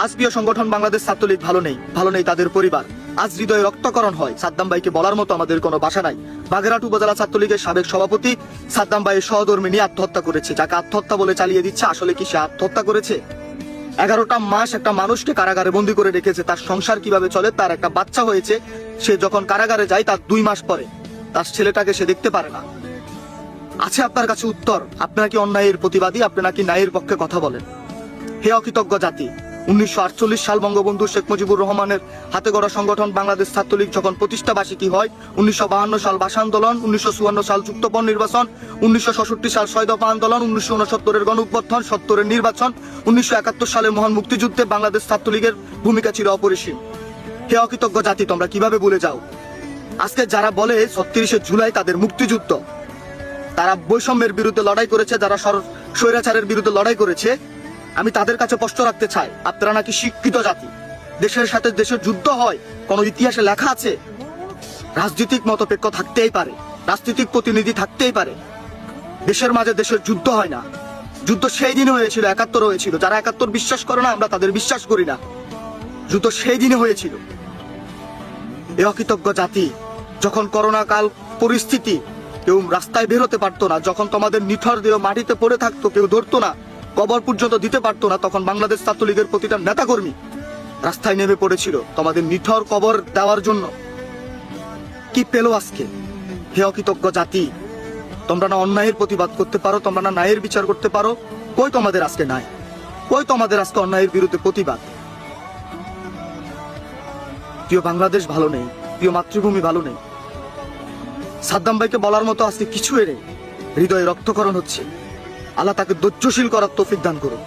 আজ প্রিয় সংগঠন বাংলাদেশ ছাত্রলীগ ভালো নেই তাদের পরিবার। আজ হৃদয়ে রক্তকরণ হয়। সাদ্দাম ভাইকে বলার মতো আমাদের কোনো ভাষা নাই। বাগেরহাট উপজেলা ছাত্রলীগের সাবেক সভাপতি সাদ্দাম ভাইয়ের সহধর্মী নিয়ে আত্মহত্যা করেছে। যাকে আত্মহত্যা বলে চালিয়ে দিচ্ছে, আসলে কি সে আত্মহত্যা করেছে? 11টা মাস একটা মানুষকে কারাগারে বন্দী করে রেখেছে। তার সংসার কিভাবে চলে, তার একটা বাচ্চা হয়েছে। সে যখন কারাগারে যায় তার 2 মাস পরে তার ছেলেটাকে সে দেখতে পারে না। আছে আপনার কাছে উত্তর? আপনারা কি অন্যায়ের প্রতিবাদী? আপনারা কি ন্যায়ের পক্ষে কথা বলেন? হে অকৃতজ্ঞ জাতি! 1948 সাল বঙ্গবন্ধু শেখ মুজিবুর রহমানের হাতে গড়া সংগঠন বাংলাদেশ ছাত্রলীগ যখন প্রতিষ্ঠা বার্ষিকী হয়, 1952 সাল ভাষা আন্দোলন, 1954 সাল যুক্তপর নির্বাচন, 1966 সাল 6 দফা আন্দোলন, 1969 গণ অভ্যুত্থান, 70 নির্বাচন, 1971 সালের মহান মুক্তিযুদ্ধে বাংলাদেশ ছাত্রলীগের ভূমিকা ছিল অপরিসীম। হে অকৃতজ্ঞ জাতি, তোমরা কিভাবে ভুলে যাও? আজকে যারা বলে 36 জুলাই তাদের মুক্তিযুদ্ধ, তারা বৈষম্যের বিরুদ্ধে লড়াই করেছে, যারা স্বৈরাচারের বিরুদ্ধে লড়াই করেছে, আমি তাদের কাছে প্রশ্ন রাখতে চাই, আপনারা নাকি শিক্ষিত জাতি? দেশের সাথে দেশের যুদ্ধ হয়, কোন ইতিহাসে লেখা আছে? রাজনৈতিক মতপেক্ষ থাকতেই পারে, রাজনৈতিক প্রতিনিধি থাকতেই পারে, দেশের মাঝে দেশের যুদ্ধ হয় না। যুদ্ধ সেই দিনে হয়েছিল, 71 হয়েছিল। যারা 71 বিশ্বাস করে না, আমরা তাদের বিশ্বাস করি না। যুদ্ধ সেই দিনে হয়েছিল। এ অকৃতজ্ঞ জাতি, যখন করোনা কাল পরিস্থিতি, কেউ রাস্তায় বের হতে পারতো না, যখন তোমাদের নিথর দেহ মাটিতে পড়ে থাকতো, কেউ ধরতো না, কবর পর্যন্ত দিতে পারতো না, তখন বাংলাদেশ ছাত্রলীগের প্রতিটা নেতাকর্মী রাস্তায় নেমে পড়েছিল তোমাদের নিথর কবর দেওয়ার জন্য। কি পেল আজকে? হে অকৃতজ্ঞ জাতি, তোমরা না অন্যায়ের প্রতিবাদ করতে পারো, তোমরা না ন্যায়ের বিচার করতে পারো? কই তোমাদের আজকে নাই? কই তোমাদের আজকে অন্যায়ের বিরুদ্ধে প্রতিবাদ? প্রিয় বাংলাদেশ ভালো নেই, প্রিয় মাতৃভূমি ভালো নেই। সাদ্দাম ভাইকে বলার মতো আজকে কিছু এনে হৃদয়ে রক্তকরণ হচ্ছে। আল্লাহ তাকে ধৈর্যশীল করার তৌফিক দান করুক।